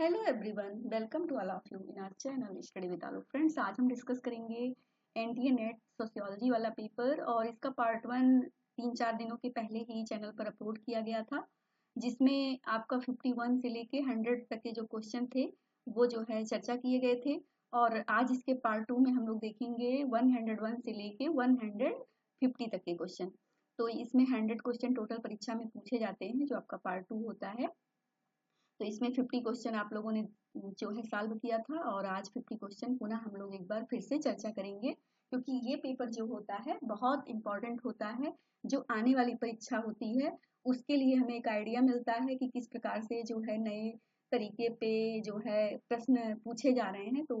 Hello everyone, welcome to all of you in our channel study with Alok. Friends, आज हम discuss करेंगे NTA NET sociology वाला paper और इसका पार्ट 1 3-4 दिनों के पहले ही चैनल पर अपलोड किया गया था, जिसमें आपका 51 से लेके 100 तक के जो क्वेश्चन थे वो जो है चर्चा किए गए थे। और आज इसके पार्ट 2 में हम लोग देखेंगे 101 से लेके 150 तक के क्वेश्चन। तो इसमें 100 क्वेश्चन टोटल परीक्षा में पूछे जाते हैं, जो आपका पार्ट 2 होता है। तो इसमें 50 क्वेश्चन आप लोगों ने जो है सॉल्व किया था और आज 50 क्वेश्चन पुनः हम लोग एक बार फिर से चर्चा करेंगे, क्योंकि ये पेपर जो होता है बहुत इंपॉर्टेंट होता है। जो आने वाली परीक्षा होती है उसके लिए हमें एक आइडिया मिलता है कि किस प्रकार से जो है नए तरीके पे जो है प्रश्न पूछे जा रहे हैं। तो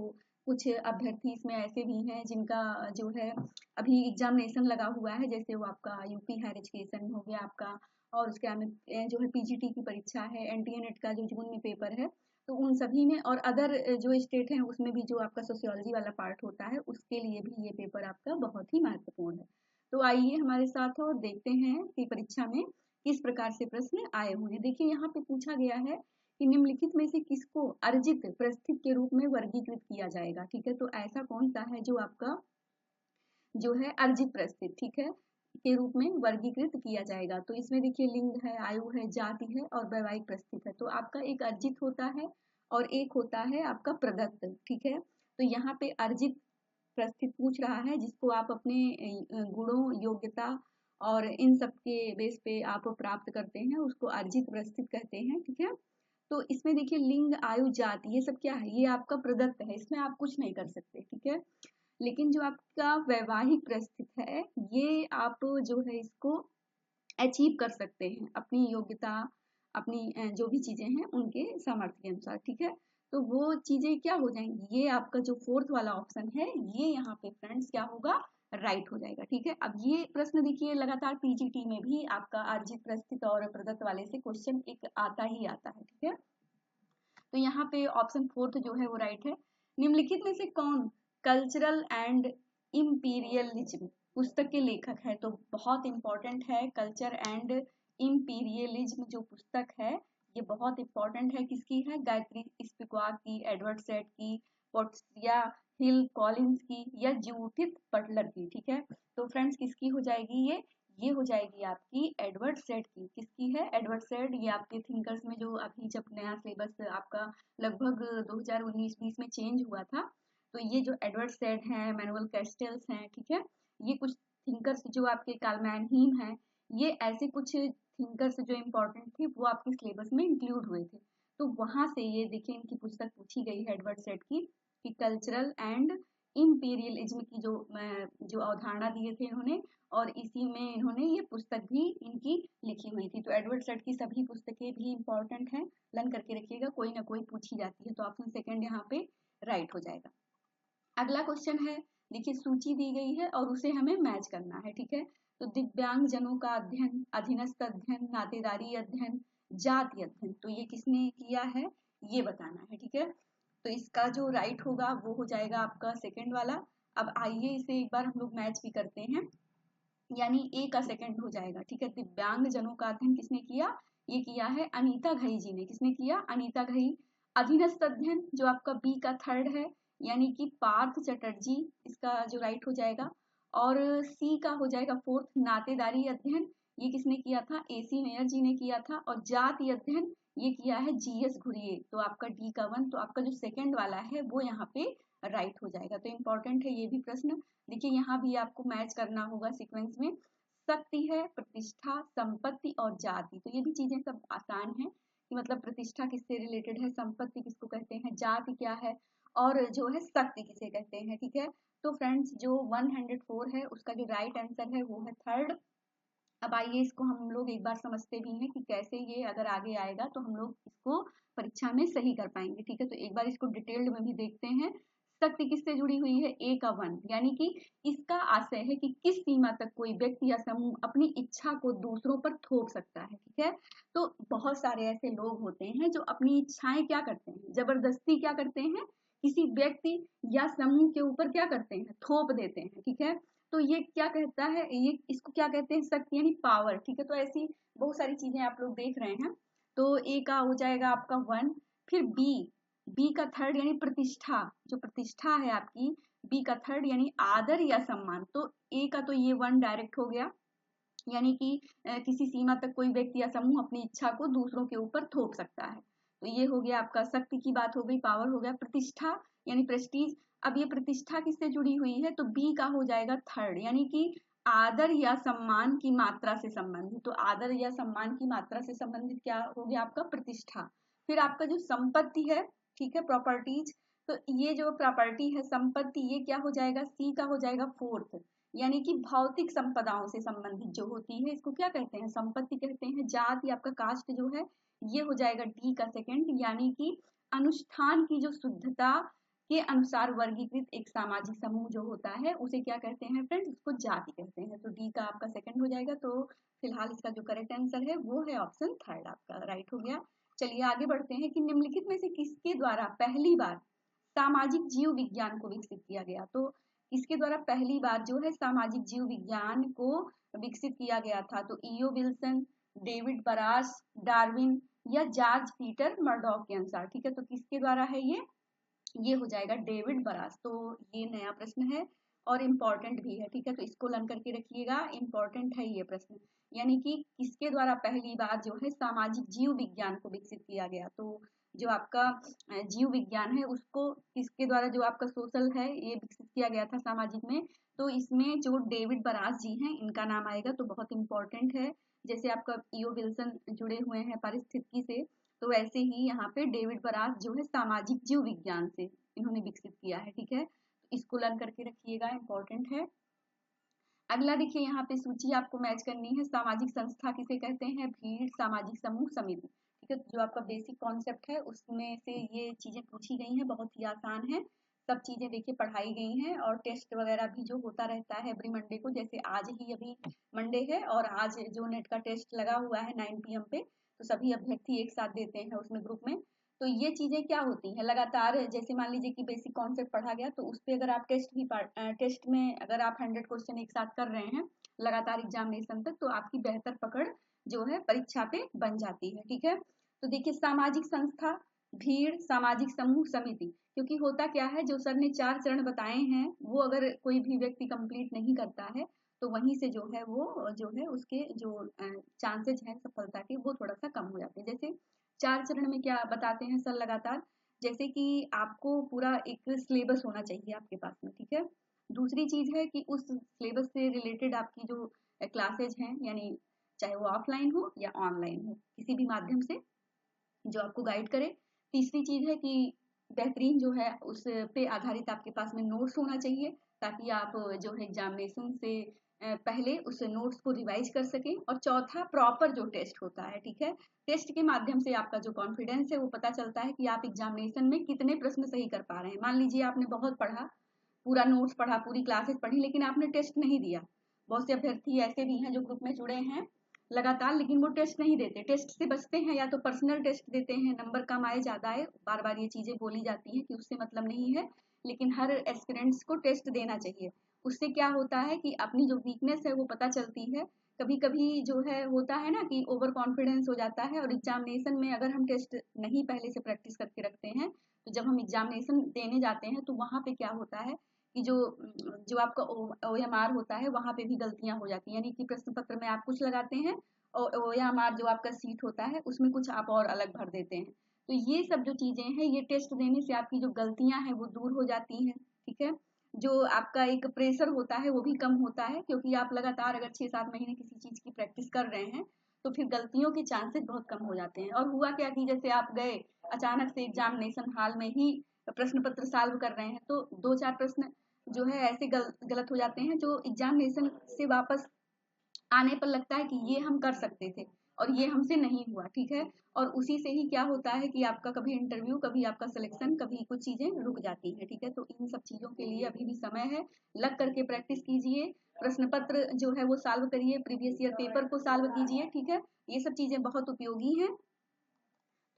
कुछ अभ्यर्थी इसमें ऐसे भी हैं जिनका जो है अभी एग्जामिनेशन लगा हुआ है, जैसे वो आपका यूपी हायर एजुकेशन हो गया आपका, और उसके आगे जो है पीजीटी की परीक्षा है, एनटीए नेट का जो जून में पेपर है, तो उन सभी में और अदर जो स्टेट हैं उसमें भी जो आपका सोशियोलॉजी वाला पार्ट होता है उसके लिए भी ये पेपर आपका बहुत ही महत्वपूर्ण है। तो आइए हमारे साथ और देखते हैं कि परीक्षा में किस प्रकार से प्रश्न आए हुए हैं। देखिए, यहाँ पे पूछा गया है कि निम्नलिखित में से किसको अर्जित प्रस्थित के रूप में वर्गीकृत किया जाएगा। ठीक है, तो ऐसा कौन सा है जो आपका जो है अर्जित प्रस्थित, ठीक है, के रूप में वर्गीकृत किया जाएगा। तो इसमें देखिए लिंग है, आयु है, जाति है और वैवाहिक प्रस्थित है। तो आपका एक अर्जित होता है और एक होता है आपका प्रदत्त। ठीक है, तो यहाँ पे अर्जित प्रस्थित पूछ रहा है, जिसको आप अपने गुणों, योग्यता और इन सब के बेस पे आप प्राप्त करते हैं, उसको अर्जित प्रस्थित कहते हैं। ठीक है, तो इसमें देखिए लिंग, आयु, जाति ये सब क्या है, ये आपका प्रदत्त है, इसमें आप कुछ नहीं कर सकते। ठीक है, लेकिन जो आपका वैवाहिक प्रस्थित है ये आप जो है इसको अचीव कर सकते हैं अपनी योग्यता, अपनी जो भी चीजें हैं उनके सामर्थ्य के अनुसार। ठीक है, तो वो चीजें क्या हो जाएंगी, ये आपका जो फोर्थ वाला ऑप्शन है ये यहाँ पे फ्रेंड्स क्या होगा, राइट हो जाएगा। ठीक है, अब ये प्रश्न देखिए लगातार पीजीटी में भी आपका अर्जित, प्रस्थित और प्रदत्त वाले से क्वेश्चन एक आता ही आता है। ठीक है, तो यहाँ पे ऑप्शन फोर्थ जो है वो राइट है। निम्नलिखित में से कौन कल्चरल एंड इम्पीरियलिज्म पुस्तक के लेखक है। तो बहुत इंपॉर्टेंट है, कल्चर एंड इम्पीरियलिज्म जो पुस्तक है ये बहुत इंपॉर्टेंट है। किसकी है, गायत्री स्पिवाक की, एडवर्ड सेड की, पोर्टिया हिल कॉलिंस की या जूडिथ बटलर की। ठीक है, तो फ्रेंड्स किसकी हो जाएगी, ये हो जाएगी आपकी एडवर्ड सेड की। किसकी है, एडवर्ड सेड। ये आपके थिंकर्स में जो अभी जब नया सिलेबस आपका लगभग 2019-20 में चेंज हुआ था, तो ये जो एडवर्ड सेड हैं, मैनुअल कैस्टेल्स हैं, ठीक है, ये कुछ थिंकर्स जो आपके कालमैन हीम हैं, ये ऐसे कुछ थिंकर्स जो इम्पोर्टेंट थे वो आपके सिलेबस में इंक्लूड हुए थे। तो वहां से ये देखिए इनकी पुस्तक पूछी गई है एडवर्ड सेड की, कि कल्चरल एंड इम्पीरियलिज्म की जो अवधारणा दिए थे इन्होंने, और इसी में इन्होंने ये पुस्तक भी इनकी लिखी हुई थी। तो एडवर्ड सेड की सभी पुस्तकें भी इंपॉर्टेंट हैं, लर्न करके रखिएगा, कोई ना कोई पूछी जाती है। तो ऑप्शन सेकंड यहाँ पे राइट हो जाएगा। अगला क्वेश्चन है, देखिए सूची दी गई है और उसे हमें मैच करना है। ठीक है, तो दिव्यांग जनों का अध्ययन, अधीनस्थ अध्ययन, नातेदारी अध्ययन, जाति अध्ययन, तो ये किसने किया है ये बताना है। ठीक है, तो इसका जो राइट होगा वो हो जाएगा आपका सेकंड वाला। अब आइए इसे एक बार हम लोग मैच भी करते हैं, यानी ए का सेकंड हो जाएगा। ठीक है, दिव्यांग जनों का अध्ययन किसने किया, ये किया है अनीता घई जी ने। किसने किया, अनीता घई। अधीनस्थ अध्ययन जो आपका बी का थर्ड है, यानी कि पार्थ चटर्जी, इसका जो राइट हो जाएगा। और सी का हो जाएगा फोर्थ, नातेदारी अध्ययन, ये किसने किया था, एसी मेयर जी ने किया था। और जाति अध्ययन ये किया है जीएस घुरिये। तो आपका डी का 1, तो आपका जो सेकंड वाला है वो यहाँ पे राइट हो जाएगा। तो इंपॉर्टेंट है ये भी प्रश्न। देखिए यहाँ भी आपको मैच करना होगा सीक्वेंस में। शक्ति है, प्रतिष्ठा, संपत्ति और जाति, तो ये भी चीजें सब आसान है कि मतलब प्रतिष्ठा किससे रिलेटेड है, संपत्ति किसको कहते हैं, जाति क्या है, और जो है शक्ति किसे कहते हैं। ठीक है, तो फ्रेंड्स जो 104 है उसका जो राइट आंसर है वो है थर्ड। अब आइए इसको हम लोग एक बार समझते भी हैं कि कैसे ये अगर आगे आएगा तो हम लोग इसको परीक्षा में सही कर पाएंगे। ठीक है, तो एक बार इसको डिटेल्ड में भी देखते हैं। शक्ति किससे जुड़ी हुई है, ए का 1, यानी कि इसका आशय है कि किस सीमा तक कोई व्यक्ति या समूह अपनी इच्छा को दूसरों पर थोप सकता है। ठीक है, तो बहुत सारे ऐसे लोग होते हैं जो अपनी इच्छाएं क्या करते हैं, जबरदस्ती क्या करते हैं, किसी व्यक्ति या समूह के ऊपर क्या करते हैं, थोप देते हैं। ठीक है, तो ये क्या कहता है, ये इसको क्या कहते हैं, शक्ति यानी पावर। ठीक है, तो ऐसी बहुत सारी चीजें आप लोग देख रहे हैं। तो ए का हो जाएगा आपका 1। फिर बी का थर्ड यानी प्रतिष्ठा, जो प्रतिष्ठा है आपकी, बी का थर्ड यानी आदर या सम्मान। तो ए का तो ये वन डायरेक्ट हो गया, यानी कि किसी सीमा तक कोई व्यक्ति या समूह अपनी इच्छा को दूसरों के ऊपर थोप सकता है। तो ये हो गया आपका शक्ति की बात हो गई, पावर हो गया। प्रतिष्ठा यानी प्रेस्टीज, अब ये प्रतिष्ठा किससे जुड़ी हुई है, तो बी का हो जाएगा थर्ड, यानी कि आदर या सम्मान की मात्रा से संबंधित। तो आदर या सम्मान की मात्रा से संबंधित क्या हो गया आपका, प्रतिष्ठा। फिर आपका जो संपत्ति है, ठीक है, प्रॉपर्टीज, तो ये जो प्रॉपर्टी है संपत्ति, ये क्या हो जाएगा, सी का हो जाएगा फोर्थ, यानी कि भौतिक संपदाओं से संबंधित जो होती है, इसको क्या कहते हैं, संपत्ति कहते हैं। जाति आपका कास्ट जो है, ये हो जाएगा डी का सेकंड, यानी कि अनुष्ठान की जो शुद्धता के अनुसार वर्गीकृत एक सामाजिक समूह जो होता है उसे क्या कहते हैं फ्रेंड्स, उसको जाति कहते हैं। तो डी का आपका सेकंड हो जाएगा। तो फिलहाल इसका जो करेक्ट आंसर है वो है ऑप्शन थर्ड, आपका राइट हो गया। चलिए आगे बढ़ते हैं कि निम्नलिखित में से किसके द्वारा पहली बार सामाजिक जीव विज्ञान को विकसित किया गया। तो इसके द्वारा पहली बार जो है सामाजिक जीव विज्ञान को विकसित किया गया था। तो ईओ विल्सन, डेविड बराश, डार्विन या जॉर्ज पीटर मर्डॉक के अनुसार, ठीक है। तो किसके द्वारा है ये हो जाएगा डेविड बराश। तो ये नया प्रश्न है और इम्पोर्टेंट भी है, ठीक है। तो इसको लर्न करके रखिएगा, इम्पोर्टेंट है ये प्रश्न, यानी कि किसके द्वारा पहली बार जो है सामाजिक जीव विज्ञान को विकसित किया गया। तो जो आपका जीव विज्ञान है उसको किसके द्वारा, जो आपका सोशल है ये विकसित किया गया था सामाजिक में, तो इसमें जो डेविड बराश जी हैं इनका नाम आएगा। तो बहुत इंपॉर्टेंट है, जैसे आपका ईओ विल्सन जुड़े हुए हैं पारिस्थितिकी से, तो वैसे ही यहाँ पे डेविड बराश जो है सामाजिक जीव विज्ञान से इन्होंने विकसित किया है, ठीक है। इसको लर्न करके रखिएगा, इंपॉर्टेंट है। अगला देखिए यहाँ पे सूची आपको मैच करनी है। सामाजिक संस्था किसे कहते हैं, भीड़, सामाजिक समूह, समिति, ठीक है। जो आपका बेसिक कॉन्सेप्ट है उसमें से ये चीजें पूछी गई हैं, बहुत ही आसान है, सब चीजें देखिए पढ़ाई गई हैं। और टेस्ट वगैरह भी जो होता रहता है एवरी मंडे को, जैसे आज ही अभी मंडे है और आज जो नेट का टेस्ट लगा हुआ है 9 PM पे, तो सभी अभ्यर्थी एक साथ देते हैं उसमें ग्रुप में। तो ये चीजें क्या होती हैं लगातार, जैसे मान लीजिए कि बेसिक कॉन्सेप्ट पढ़ा गया तो उस पर अगर आप टेस्ट में अगर आप 100 क्वेश्चन एक साथ कर रहे हैं लगातार एग्जामिनेशन तक, तो आपकी बेहतर पकड़ जो है परीक्षा पे बन जाती है, ठीक है। तो देखिए सामाजिक संस्था, भीड़, सामाजिक समूह, समिति, क्योंकि होता क्या है, जो सर ने 4 चरण बताए हैं वो अगर कोई भी व्यक्ति कंप्लीट नहीं करता है तो वहीं से जो है वो जो है उसके जो चांसेज हैं सफलता के वो थोड़ा सा कम हो जाते हैं। जैसे 4 चरण में क्या बताते हैं सर लगातार, जैसे कि आपको पूरा एक सिलेबस होना चाहिए आपके पास में, ठीक है। दूसरी चीज है कि उस सिलेबस से रिलेटेड आपकी जो क्लासेज हैं, यानी चाहे वो ऑफलाइन हो या ऑनलाइन हो, किसी भी माध्यम से जो आपको गाइड करे। तीसरी चीज है कि बेहतरीन जो है उस पे आधारित आपके पास में नोट्स होना चाहिए, ताकि आप जो है एग्जामिनेशन से पहले उस नोट्स को रिवाइज कर सकें। और चौथा प्रॉपर जो टेस्ट होता है, ठीक है, टेस्ट के माध्यम से आपका जो कॉन्फिडेंस है वो पता चलता है कि आप एग्जामिनेशन में कितने प्रश्न सही कर पा रहे हैं। मान लीजिए आपने बहुत पढ़ा, पूरा नोट्स पढ़ा, पूरी क्लासेस पढ़ी, लेकिन आपने टेस्ट नहीं दिया। बहुत से अभ्यर्थी ऐसे भी हैं जो ग्रुप में जुड़े हैं लगातार, लेकिन वो टेस्ट नहीं देते, टेस्ट से बचते हैं, या तो पर्सनल टेस्ट देते हैं, नंबर कम आए ज्यादा आए, बार बार ये चीजें बोली जाती हैं कि उससे मतलब नहीं है, लेकिन हर एस्पिरेंट्स को टेस्ट देना चाहिए। उससे क्या होता है कि अपनी जो वीकनेस है वो पता चलती है। कभी कभी जो है होता है ना कि ओवर कॉन्फिडेंस हो जाता है, और एग्जामिनेशन में अगर हम टेस्ट नहीं पहले से प्रैक्टिस करके रखते हैं तो जब हम एग्जामिनेशन देने जाते हैं तो वहां पे क्या होता है कि जो जो आपका OMR होता है वहां पे भी गलतियां हो जाती हैं, यानी कि प्रश्न पत्र में आप कुछ लगाते हैं और OMR जो आपका सीट होता है उसमें कुछ आप और अलग भर देते हैं। तो ये सब जो चीजें हैं ये टेस्ट देने से आपकी जो गलतियां हैं वो दूर हो जाती हैं, ठीक है। जो आपका एक प्रेशर होता है वो भी कम होता है, क्योंकि आप लगातार अगर 6-7 महीने किसी चीज की प्रैक्टिस कर रहे हैं तो फिर गलतियों के चांसेस बहुत कम हो जाते हैं। और हुआ क्या कि जैसे आप गए अचानक से एग्जामिनेशन हॉल में ही प्रश्न पत्र सॉल्व कर रहे हैं, तो 2-4 प्रश्न जो है ऐसे गलत हो जाते हैं जो एग्जामिनेशन से वापस आने पर लगता है कि ये हम कर सकते थे और ये हमसे नहीं हुआ, ठीक है। और उसी से ही क्या होता है कि आपका कभी इंटरव्यू, कभी आपका सिलेक्शन, कभी कुछ चीजें रुक जाती हैं, ठीक है। तो इन सब चीजों के लिए अभी भी समय है, लग करके प्रैक्टिस कीजिए, प्रश्न पत्र जो है वो सॉल्व करिए, प्रीवियस ईयर पेपर को सॉल्व कीजिए, ठीक है। ये सब चीजें बहुत उपयोगी हैं।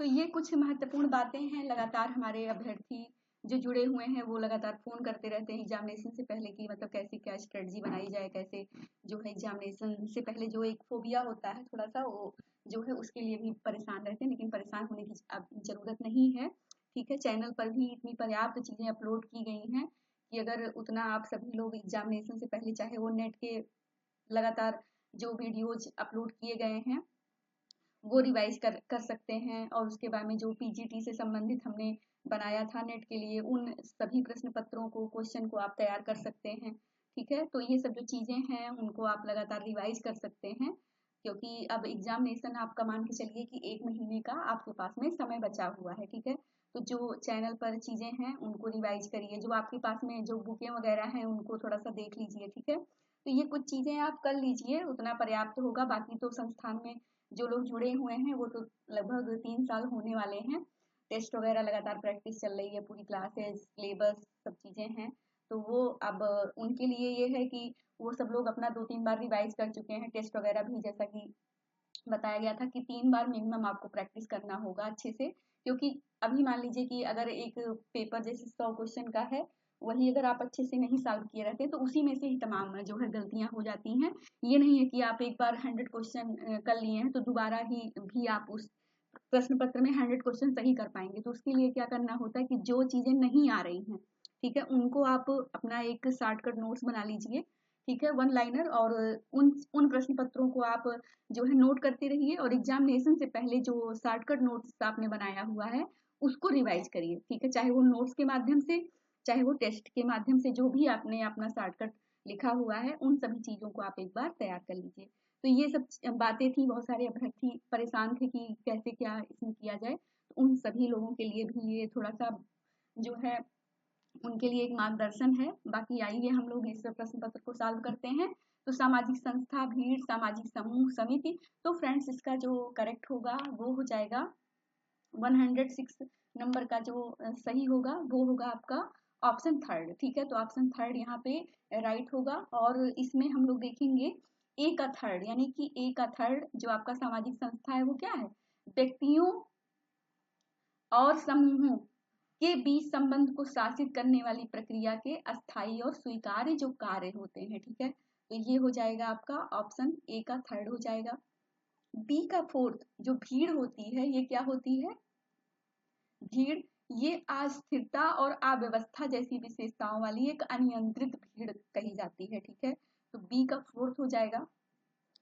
तो ये कुछ महत्वपूर्ण बातें हैं लगातार हमारे अभ्यर्थी जो जुड़े हुए हैं वो लगातार फ़ोन करते रहते हैं एग्जामिनेशन से पहले कि मतलब कैसे क्या स्ट्रेटजी बनाई जाए, कैसे जो है एग्जामिनेशन से पहले जो एक फोबिया होता है थोड़ा सा, वो जो है उसके लिए भी परेशान रहते हैं, लेकिन परेशान होने की अब ज़रूरत नहीं है। ठीक है, चैनल पर भी इतनी पर्याप्त चीज़ें अपलोड की गई हैं कि अगर उतना आप सभी लोग एग्जामिनेशन से पहले, चाहे वो नेट के लगातार जो वीडियोज अपलोड किए गए हैं वो रिवाइज कर सकते हैं, और उसके बाद में जो पीजीटी से संबंधित हमने बनाया था नेट के लिए, उन सभी प्रश्न पत्रों को, क्वेश्चन को आप तैयार कर सकते हैं। ठीक है, तो ये सब जो चीज़ें हैं उनको आप लगातार रिवाइज कर सकते हैं, क्योंकि अब एग्जामिनेशन आपका मान के चलिए कि 1 महीने का आपके पास में समय बचा हुआ है। ठीक है, तो जो चैनल पर चीज़ें हैं उनको रिवाइज करिए, जो आपके पास में जो बुकें वगैरह हैं उनको थोड़ा सा देख लीजिए। ठीक है, तो ये कुछ चीज़ें आप कर लीजिए, उतना पर्याप्त होगा। बाकी तो संस्थान में जो लोग जुड़े हुए हैं वो तो लगभग 3 साल होने वाले हैं, टेस्ट वगैरह लगातार प्रैक्टिस चल रही है, पूरी क्लासेस, सिलेबस, सब चीज़ें हैं। तो वो अब उनके लिए ये है कि वो सब लोग अपना 2-3 बार रिवाइज कर चुके हैं, टेस्ट वगैरह भी जैसा कि बताया गया था कि 3 बार मिनिमम आपको प्रैक्टिस करना होगा अच्छे से, क्योंकि अभी मान लीजिए कि अगर एक पेपर जैसे 100 क्वेश्चन का है, वही अगर आप अच्छे से नहीं सॉल्व किए रहते तो उसी में से ही तमाम जो है गलतियां हो जाती हैं। ये नहीं है कि आप एक बार 100 क्वेश्चन कर लिए हैं तो दोबारा ही भी आप उस प्रश्न पत्र में 100 क्वेश्चन सही कर पाएंगे। तो उसके लिए क्या करना होता है कि जो चीजें नहीं आ रही हैं, ठीक है, उनको आप अपना एक शॉर्टकट नोट्स बना लीजिए। ठीक है, वन लाइनर, और उन प्रश्न पत्रों को आप जो है नोट करते रहिए, और एग्जामिनेशन से पहले जो शॉर्टकट नोट्स आपने बनाया हुआ है उसको रिवाइज करिए। ठीक है, चाहे वो नोट्स के माध्यम से, चाहे वो टेस्ट के माध्यम से, जो भी आपने अपना शॉर्टकट लिखा हुआ है उन सभी चीजों को आप एक बार तैयार कर लीजिए। तो ये सब बातें थी, बहुत सारे अभ्यर्थी परेशान थे कि कैसे क्या इसमें किया जाए, तो उन सभी लोगों के लिए भी ये थोड़ा सा जो है उनके लिए एक मार्गदर्शन है। बाकी आइए हम लोग इस प्रश्न पत्र को सॉल्व करते हैं। तो सामाजिक संस्था, भीड़, सामाजिक समूह, समिति, तो फ्रेंड्स इसका जो करेक्ट होगा वो हो जाएगा 106 नंबर का जो सही होगा वो होगा आपका ऑप्शन थर्ड। ठीक है, तो ऑप्शन थर्ड यहाँ पे राइट होगा, और इसमें हम लोग देखेंगे ए का थर्ड, यानी कि ए का थर्ड जो आपका सामाजिक संस्था है वो क्या है, व्यक्तियों और समूहों के बीच संबंध को शासित करने वाली प्रक्रिया के अस्थायी और स्वीकार्य जो कार्य होते हैं। ठीक है, तो ये हो जाएगा आपका ऑप्शन ए का थर्ड हो जाएगा। बी का फोर्थ जो भीड़ होती है, ये क्या होती है, भीड़, ये अस्थिरता और अव्यवस्था जैसी विशेषताओं वाली एक अनियंत्रित भीड़ कही जाती है। ठीक है, तो बी का फोर्थ हो जाएगा।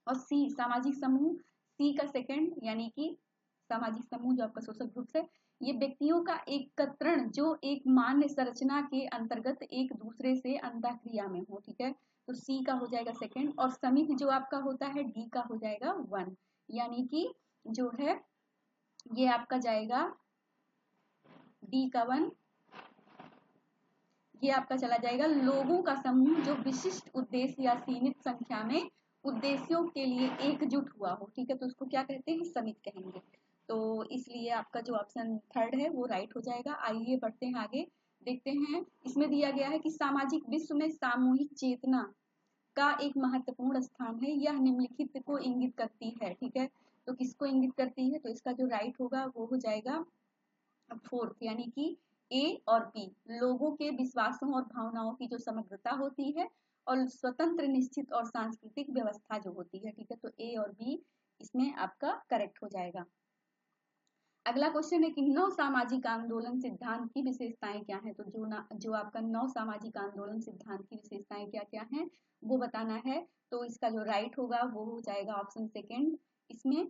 और सी सामाजिक समूह, सी का सेकंड, यानी कि सामाजिक समूह जो आपका सोशल ग्रुप्स है, ये व्यक्तियों का एकत्रण जो एक मान्य संरचना के अंतर्गत एक दूसरे से अंतःक्रिया में हो। ठीक है, तो सी का हो जाएगा सेकंड, और समिति जो आपका होता है डी का हो जाएगा 1, यानी कि जो है ये आपका जाएगा डी का 1, ये आपका चला जाएगा लोगों का समूह जो विशिष्ट उद्देश्य या सीमित संख्या में उद्देश्यों के लिए एकजुट हुआ हो। ठीक है, तो उसको क्या कहते हैं, समित कहेंगे। तो इसलिए आपका जो ऑप्शन थर्ड है वो राइट हो जाएगा। आइए बढ़ते हैं आगे, देखते हैं इसमें दिया गया है कि सामाजिक विश्व में सामूहिक चेतना का एक महत्वपूर्ण स्थान है, यह निम्नलिखित को इंगित करती है। ठीक है, तो किसको इंगित करती है, तो इसका जो राइट होगा वो हो जाएगा फोर्थ, यानी कि ए और बी, लोगों के विश्वासों और भावनाओं की जो समग्रता होती है और स्वतंत्र, निश्चित और सांस्कृतिक व्यवस्था जो होती है। ठीक है, तो ए और बी इसमें आपका करेक्ट हो जाएगा। अगला क्वेश्चन है कि नव सामाजिक आंदोलन सिद्धांत की विशेषताएं क्या हैं। तो जो आपका नव सामाजिक आंदोलन सिद्धांत की विशेषताएं क्या क्या हैं वो बताना है। तो इसका जो राइट होगा वो हो जाएगा ऑप्शन सेकेंड, इसमें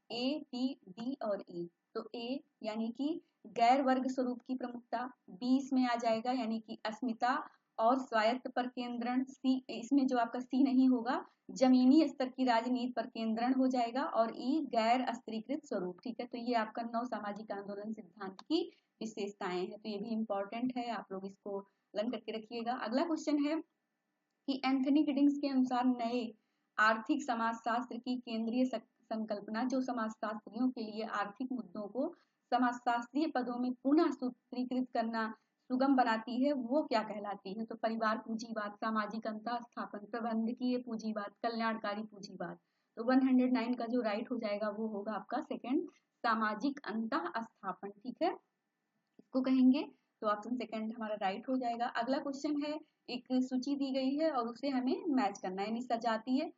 ए, बी, डी और ई। तो ए यानी कि गैर वर्ग स्वरूप की प्रमुखता, बी इसमें आ जाएगा यानी कि अस्मिता और स्वायत्त पर केंद्रण, सी इसमें जो आपका सी नहीं होगा जमीनी स्तर की राजनीति पर केंद्रण हो जाएगा, और ई गैर अस्त्रीकृत स्वरूप। ठीक है, तो ये आपका नव सामाजिक आंदोलन सिद्धांत की विशेषताएं हैं, तो ये भी इंपॉर्टेंट है, आप लोग इसको लर्न करके रखिएगा। अगला क्वेश्चन है कि एंथनी गिडिंग्स के अनुसार नए आर्थिक समाजशास्त्र की केंद्रीय संकल्पना जो समाजशास्त्रियों के लिए आर्थिक मुद्दों को समाजशास्त्रीय पदों में पुनः सूत्रीकृत करना सुगम बनाती है वो क्या कहलाती है। तो परिवार पूंजीवाद, सामाजिक अंतः स्थापन, प्रबंधकीय पूंजीवाद, कल्याणकारी पूंजीवाद। तो 109 का जो राइट हो जाएगा वो होगा आपका सेकंड, सामाजिक अंतः स्थापन। ठीक है, इसको कहेंगे तो ऑप्शन सेकंड हमारा राइट हो जाएगा। अगला क्वेश्चन है, एक सूची दी गई है और उसे हमें मैच करना है, यानी सजातीय,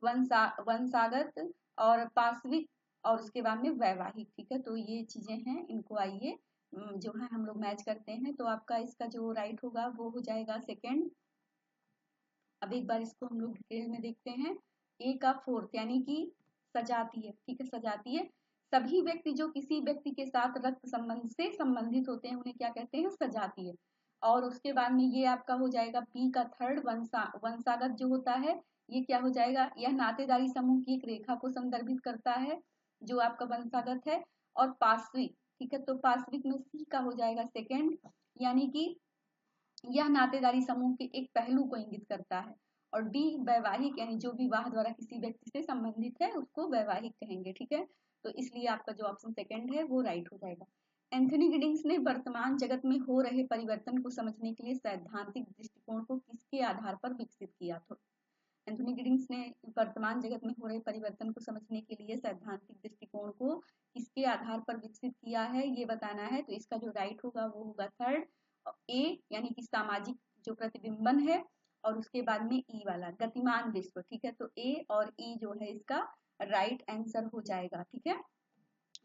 वंशागत और पार्श्विक और उसके बाद में वैवाहिक। ठीक है, तो ये चीजें हैं, इनको आइए जो है हम लोग मैच करते हैं। तो आपका इसका जो राइट होगा वो हो जाएगा सेकंड। अब एक बार इसको हम लोग डिटेल में देखते हैं। ए का फोर्थ यानी कि सजातीय। ठीक है, सजातीय सभी व्यक्ति जो किसी व्यक्ति के साथ रक्त संबंध से संबंधित होते हैं उन्हें क्या कहते हैं, सजातीय। और उसके बाद में ये आपका हो जाएगा बी का थर्ड, वंशागत जो होता है ये क्या हो जाएगा, यह नातेदारी समूह की एक रेखा को संदर्भित करता है जो आपका वंशागत है। और पार्श्विक, ठीक है, तो पार्श्विक में सी का हो जाएगा सेकेंड, यानी कि यह नातेदारी समूह के एक पहलू को इंगित करता है। और डी वैवाहिक, यानी जो विवाह द्वारा किसी व्यक्ति से संबंधित है उसको वैवाहिक कहेंगे। ठीक है, तो इसलिए आपका जो ऑप्शन सेकंड है वो राइट हो जाएगा। एंथनी गिडिंग्स ने वर्तमान जगत में हो रहे परिवर्तन को समझने के लिए सैद्धांतिक दृष्टिकोण को किसके आधार पर विकसित किया था। एंथनी गिडिंग्स ने वर्तमान जगत में हो रहे परिवर्तन को समझने के लिए सैद्धांतिक दृष्टिकोण को किसके आधार पर विकसित किया है ये बताना है। तो इसका जो राइट होगा वो होगा थर्ड, ए यानी कि सामाजिक जो प्रतिबिंबन है, और उसके बाद में ई वाला गतिमान विश्व। ठीक है, तो ए और ई जो है इसका राइट आंसर हो जाएगा। ठीक है,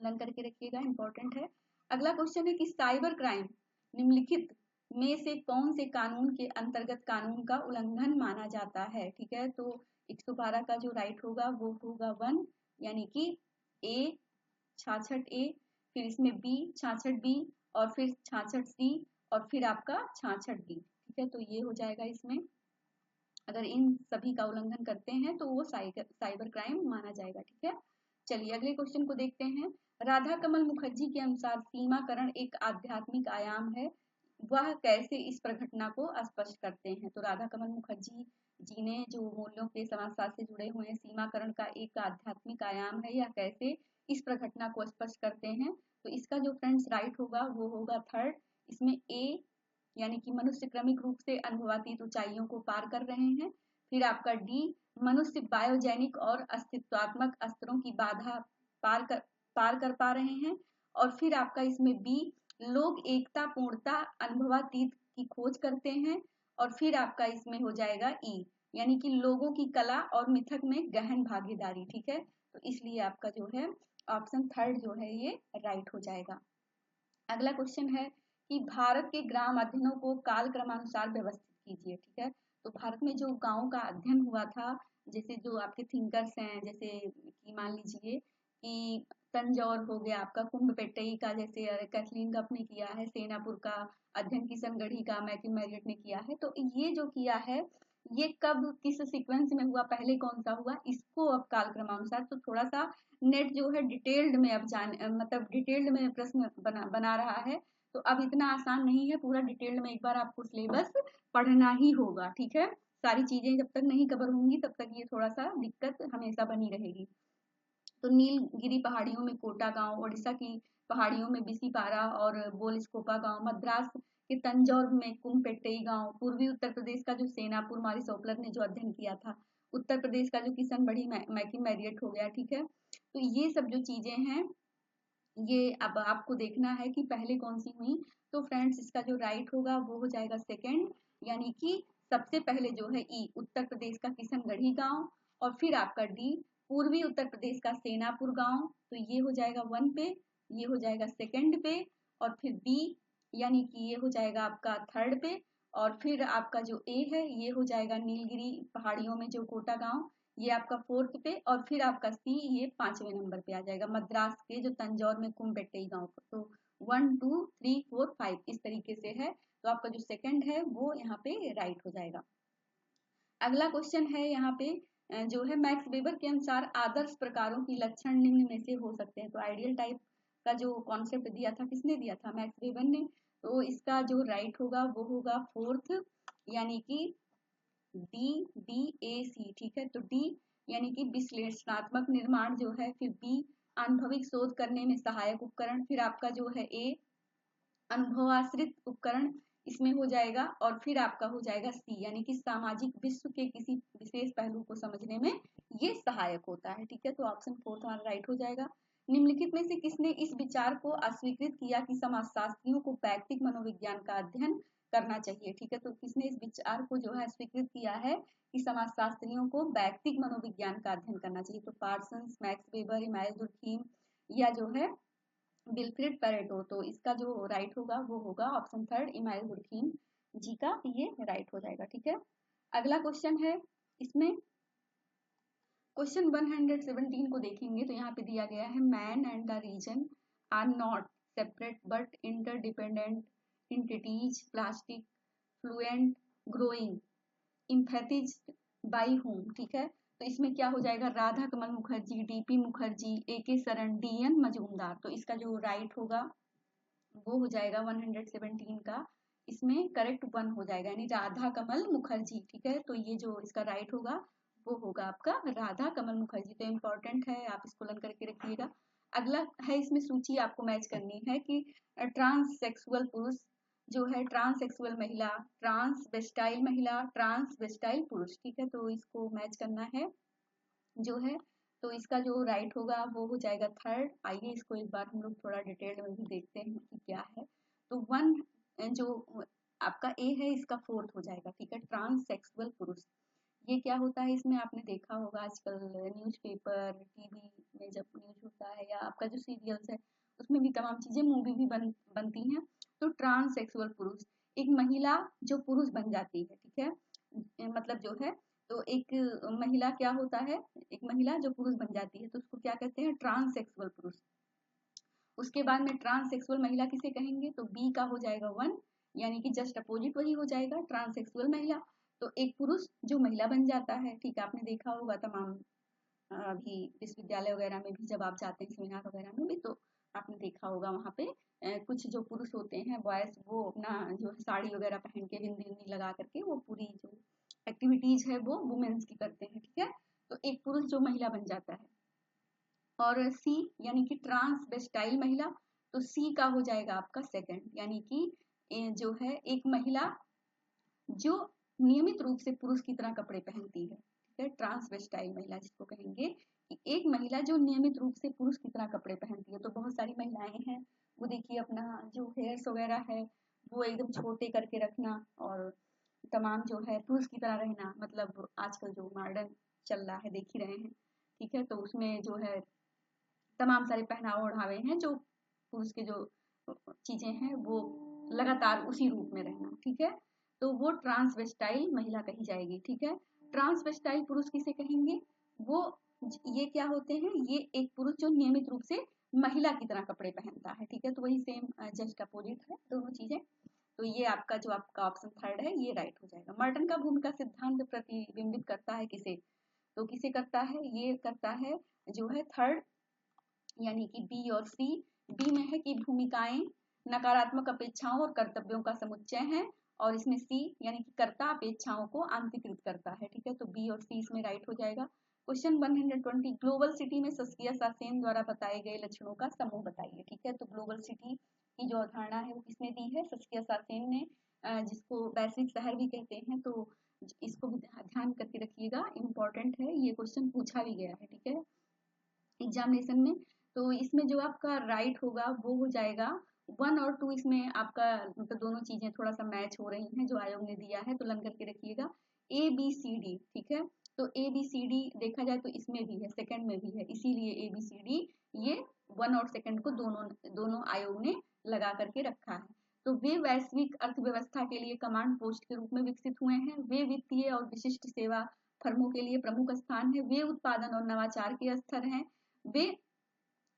लर्न करके रखिएगा, इंपॉर्टेंट है। अगला क्वेश्चन है कि साइबर क्राइम निम्नलिखित में से कौन से कानून के अंतर्गत कानून का उल्लंघन माना जाता है। ठीक है, तो 112 का जो राइट होगा वो होगा 1, यानी कि ए 66A, फिर इसमें बी 66B, और फिर 66C, और फिर आपका 66D। ठीक है, तो ये हो जाएगा इसमें, अगर इन सभी का उल्लंघन करते हैं तो वो साइबर क्राइम माना जाएगा। ठीक है, चलिए अगले क्वेश्चन को देखते हैं। राधा कमल मुखर्जी के अनुसार सीमाकरण एक आध्यात्मिक आयाम है, वह कैसे इस प्रघटना को स्पष्ट करते हैं। तो राधा कमल मुखर्जी जी ने जो मूल्यों के समाजशास्त्र से जुड़े हुए हैं, सीमाकरण का एक आध्यात्मिक आयाम है, यह कैसे इस प्रघटना को स्पष्ट करते हैं। तो इसका जो फ्रेंड्स राइट होगा वो होगा थर्ड। इसमें ए यानी कि मनुष्य क्रमिक रूप से अनुभवातीत ऊंचाइयों को पार कर रहे हैं। फिर आपका डी मनुष्य बायोजेनिक और अस्तित्वात्मक स्तरों की बाधा पार कर पा रहे हैं। और फिर आपका इसमें बी लोग एकता पूर्णता अनुभवातीत की खोज करते हैं। और फिर आपका इसमें हो जाएगा ई यानी कि लोगों की कला और मिथक में गहन भागीदारी। ठीक है, तो इसलिए आपका जो है ऑप्शन थर्ड जो है ये राइट हो जाएगा। अगला क्वेश्चन है कि भारत के ग्राम अध्ययनों को काल क्रमानुसार व्यवस्थित कीजिए। ठीक है, तो भारत में जो गांव का अध्ययन हुआ था, जैसे जो आपके थिंकर्स हैं, जैसे कि मान लीजिए कि तंजौर हो गया आपका, कुंभपेट्टई का जैसे कैथलीन कप ने किया है, सेनापुर का अध्ययन किशनगढ़ी का मैक्यू मैरियट ने किया है। तो ये जो किया है ये कब किस सीक्वेंस में हुआ, पहले कौन सा हुआ, इसको अब काल क्रमानुसार, तो थोड़ा सा नेट जो है डिटेल्ड में अब मतलब डिटेल्ड में प्रश्न बना रहा है। तो अब इतना आसान नहीं है, पूरा डिटेल्ड में एक बार आपको सिलेबस पढ़ना ही होगा। ठीक है, सारी चीजें जब तक नहीं कवर होंगी तब तक ये थोड़ा सा दिक्कत हमेशा बनी रहेगी। तो नीलगिरी पहाड़ियों में कोटा गांव, ओडिशा की पहाड़ियों में बिसीपारा और बोलस्कोपा गांव, मद्रास के तंजौर में कुमपेट्टई गांव, पूर्वी उत्तर प्रदेश का जो सेनापुर मारी सोपलर ने जो अध्ययन किया था, उत्तर प्रदेश का जो किशनगढ़ी मैकी मैरियट हो गया। ठीक है, तो ये सब जो चीजें हैं ये अब आपको देखना है कि पहले कौन सी हुई। तो फ्रेंड्स इसका जो राइट होगा वो हो जाएगा सेकेंड, यानी कि सबसे पहले जो है ई उत्तर प्रदेश का किशनगढ़ी गांव, और फिर आपका डी पूर्वी उत्तर प्रदेश का सेनापुर गांव। तो ये हो जाएगा 1 पे, ये हो जाएगा सेकेंड पे, और फिर बी यानी कि ये हो जाएगा आपका थर्ड पे, और फिर आपका जो ए है ये हो जाएगा नीलगिरी पहाड़ियों में जो कोटा गांव, ये आपका फोर्थ पे, और फिर आपका सी ये 5वें नंबर पे आ जाएगा, मद्रास के जो तंजौर में कुमपेट्टई गांव का। तो 1 2 3 4 5 इस तरीके से है। तो आपका जो सेकंड है वो यहाँ पे राइट हो जाएगा। अगला क्वेश्चन है यहाँ पे जो है मैक्स वेबर के अनुसार आदर्श प्रकारों की लक्षण निम्न में से हो सकते हैं। तो आइडियल टाइप का जो कॉन्सेप्ट दिया था किसने दिया था, मैक्स वेबर ने। तो इसका जो राइट होगा वो होगा फोर्थ, यानी कि DBAC। ठीक है, तो डी यानी कि विश्लेषणात्मक निर्माण जो है, फिर बी अनुभविक शोध करने में सहायक उपकरण, फिर आपका जो है ए अनुभवाश्रित उपकरण इसमें हो जाएगा, और फिर आपका हो जाएगा सी यानी कि सामाजिक विश्व के किसी विशेष पहलू को समझने में ये सहायक होता है। ठीक है, तो ऑप्शन फोर्थ हमारा राइट हो जाएगा। निम्नलिखित में से किसने इस विचार को अस्वीकृत किया कि समाजशास्त्रियों को वैयक्तिक मनोविज्ञान का अध्ययन करना चाहिए? ठीक है, तो किसने इस विचार को जो है अस्वीकृत किया है कि समाजशास्त्रियों को वैयक्तिक मनोविज्ञान का अध्ययन करना चाहिए? तो Parsons, Max Weber, Emmanuel Durkheim या जो है विल्फ्रेड पेरेटो। तो इसका जो राइट होगा वो होगा ऑप्शन थर्ड, इमानुएल दुर्खीम जी का ये राइट हो जाएगा। ठीक है, अगला क्वेश्चन है इसमें क्वेश्चन 117 को देखेंगे तो यहाँ पे दिया गया है man and the region are not separate but interdependent entities, plastic, fluent, growing, emphasized by home. ठीक है, तो इसमें क्या हो जाएगा? Radha Kamal Mukherjee, DP Mukherjee, AK Saran, DN Majumdar. तो इसका जो राइट होगा वो हो जाएगा 117 का, इसमें करेक्ट 1 हो जाएगा, यानी राधा कमल मुखर्जी। ठीक है, तो ये जो इसका राइट होगा वो होगा आपका राधा कमल मुखर्जी। तो इम्पोर्टेंट है, आप इसको लर्न करके रखिएगा। अगला है इसमें सूची आपको मैच करनी है कि ट्रांससेक्सुअल पुरुष जो है, ट्रांससेक्सुअल महिला, ट्रांसवेस्टाइल महिला, ट्रांसवेस्टाइल पुरुष। ठीक है, तो इसको मैच करना है जो है, तो इसका जो राइट होगा वो हो जाएगा थर्ड। आइए इसको एक बार हम लोग थोड़ा डिटेल में भी देखते हैं कि क्या है। तो 1 जो आपका ए है इसका 4th हो जाएगा। ठीक है, ट्रांससेक्सुअल पुरुष, ये क्या होता है? इसमें आपने देखा होगा आजकल न्यूज़पेपर, टीवी में जब न्यूज होता है या आपका जो सीरियल्स है उसमें भी तमाम चीजें, मूवी भी बनती हैं। तो ट्रांससेक्सुअल पुरुष एक महिला जो पुरुष बन जाती है। ठीक है, मतलब जो है, तो एक महिला क्या होता है, एक महिला जो पुरुष बन जाती है तो उसको क्या कहते हैं? ट्रांससेक्सुअल पुरुष। उसके बाद में ट्रांससेक्सुअल महिला किसे कहेंगे? तो बी का हो जाएगा 1, यानी कि जस्ट अपोजिट वही हो जाएगा, ट्रांससेक्सुअल महिला। तो एक पुरुष जो महिला बन जाता है। ठीक है, आपने देखा होगा तमाम अभी विश्वविद्यालय वगैरह में भी जब आप जाते हैं, सेमिनार वगैरह में भी, तो आपने देखा होगा वहाँ पे कुछ जो पुरुष होते हैं बॉयज, वो अपना जो साड़ी वगैरह पहन के, बिंदी बिंदी लगा करके वो पूरी जो एक्टिविटीज है वो वुमेन्स की करते हैं। ठीक है, तो एक पुरुष जो महिला बन जाता है। और सी यानी कि ट्रांसवेस्टाइल महिला, तो सी का हो जाएगा आपका सेकंड, यानी कि जो है एक महिला जो नियमित रूप से पुरुष की तरह कपड़े पहनती है। ठीक है, ट्रांसवेस्टाइल महिला जिसको कहेंगे कि एक महिला जो नियमित रूप से पुरुष की तरह कपड़े पहनती है। तो बहुत सारी महिलाएं हैं, वो देखिए अपना जो हेयर्स वगैरह है वो एकदम छोटे करके रखना, और तमाम जो है पुरुष की तरह रहना, मतलब आजकल जो मॉडर्न चल रहा है देख ही रहे हैं। ठीक है, तो उसमें जो है तमाम सारे पहनावे ओढ़ावे हैं, जो पुरुष के जो चीजें हैं वो लगातार उसी रूप में रहना। ठीक है, तो वो ट्रांसवेस्टाइल महिला कही जाएगी। ठीक है, ट्रांसवेस्टाइल पुरुष किसे कहेंगे? वो ये क्या होते हैं? ये एक पुरुष जो नियमित रूप से महिला की तरह कपड़े पहनता है। ठीक है, तो वही सेम जस्ट अपोजिट है दोनों चीजें। तो ये आपका जो आपका ऑप्शन थर्ड है ये राइट हो जाएगा। मर्टन का भूमिका सिद्धांत प्रतिबिंबित करता है किसे? तो किसे करता है? ये करता है जो है थर्ड, यानी कि बी और सी। बी में है कि भूमिकाएं नकारात्मक अपेक्षाओं और कर्तव्यों का समुच्चय है, और इसमें सी यानी कि कर्ता अपेक्षाओं को आंतरिकृत करता है। ठीक है, तो बी और सी इसमें राइट हो जाएगा। क्वेश्चन 120, ग्लोबल सिटी में सस्किया सासेन द्वारा बताए गए लक्षणों का समूह बताइए। ठीक है, तो ग्लोबल सिटी की जो अवधारणा है वो किसने दी है? सस्किया सासेन ने, जिसको वैश्विक शहर भी कहते हैं। तो इसको भी ध्यान करके रखिएगा, इंपॉर्टेंट है, ये क्वेश्चन पूछा भी गया है। ठीक है, एग्जामिनेशन में। तो इसमें जो आपका राइट होगा वो हो जाएगा 1 और 2, इसमें आपका मतलब दोनों चीजें थोड़ा सा मैच हो रही हैं जो आयोग ने दिया है, तो लर्न करके रखिएगा। ए बी सी डी, ठीक है, तो ए बी सी डी देखा जाए तो इसमें भी है, सेकंड में भी है, इसीलिए ए बी सी डी ये 1 और सेकंड को दोनों दोनों आयोग ने लगा करके रखा है। तो वे वैश्विक अर्थव्यवस्था के लिए कमांड पोस्ट के रूप में विकसित हुए हैं। वे वित्तीय और विशिष्ट सेवा फर्मों के लिए प्रमुख स्थान है। वे उत्पादन और नवाचार के स्तर हैं। वे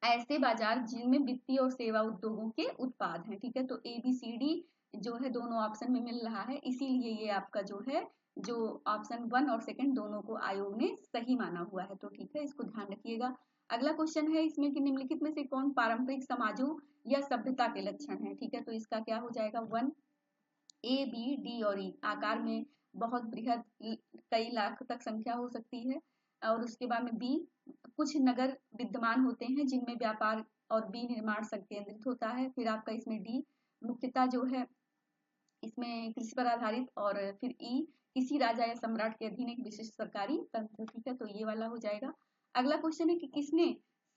ऐसे बाजार जिनमें वित्तीय और सेवा उद्योगों के उत्पाद हैं। ठीक है, तो ए बी सी डी जो है दोनों ऑप्शन में मिल रहा है, इसीलिए ये आपका जो है जो ऑप्शन 1 और सेकंड दोनों को आयोग ने सही माना हुआ है। तो ठीक है, इसको ध्यान रखिएगा। अगला क्वेश्चन है इसमें कि निम्नलिखित में से कौन पारंपरिक समाजों या सभ्यता के लक्षण है? ठीक है, तो इसका क्या हो जाएगा? 1 ए बी डी और ई, आकार में बहुत बृहद, कई लाख तक संख्या हो सकती है। और उसके बाद में बी, कुछ नगर विद्यमान होते हैं जिनमें व्यापार और विनिर्माण संकेंद्रित होता है। फिर आपका इसमें डी, मुख्यतः जो है इसमें कृषि पर आधारित। और फिर ई, किसी राजा या सम्राट के अधीन एक विशिष्ट सरकारी तंत्र। ठीक है, तो ये वाला हो जाएगा। अगला क्वेश्चन है कि किसने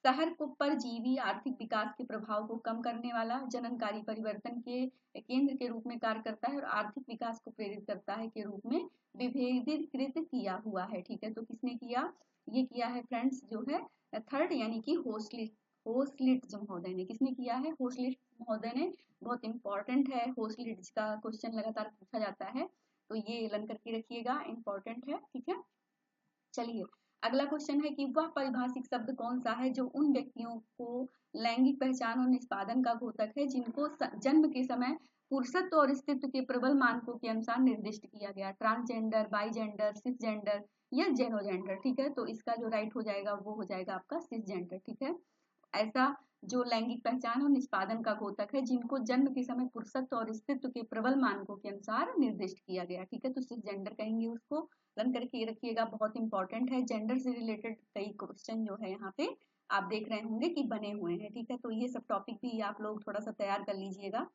शहर को परजीवी आर्थिक विकास के प्रभाव को कम करने वाला, जननकारी परिवर्तन के केंद्र के रूप में कार्य करता है और आर्थिक विकास को प्रेरित करता है के रूप में विभेदित किया हुआ है। ठीक है, तो किसने किया, ये किया है फ्रेंड्स जो है थर्ड यानी कि होस्लिट्ज महोदय ने। किसने किया है, होस्लिट्ज महोदय ने। बहुत इंपॉर्टेंट है, होस्लिट्ज का क्वेश्चन लगातार पूछा जाता है, तो ये लर्न करके रखिएगा, इंपॉर्टेंट है। ठीक है, चलिए अगला क्वेश्चन है कि वह परिभाषिक शब्द कौन सा है जो उन व्यक्तियों को लैंगिक पहचान और निष्पादन का घोतक है जिनको जन्म के समय पुरुषत्व और स्त्रीत्व के प्रबल मानकों के अनुसार निर्दिष्ट किया गया, ट्रांसजेंडर, बाईजेंडर, सिसजेंडर या जेनोजेंडर। ठीक है, तो इसका जो राइट हो जाएगा वो हो जाएगा आपका सिसजेंडर। ठीक है, ऐसा जो लैंगिक पहचान और निष्पादन का घोतक है जिनको जन्म के समय पुरुषत्व और स्त्रीत्व के प्रबल मानकों के अनुसार निर्दिष्ट किया गया। ठीक है, तो सिसजेंडर कहेंगे उसको, रन करके रखिएगा, बहुत इंपॉर्टेंट है। जेंडर से रिलेटेड कई क्वेश्चन जो है यहाँ पे आप देख रहे होंगे कि बने हुए हैं। ठीक है, तो ये सब टॉपिक भी आप लोग थोड़ा सा तैयार कर लीजिएगा।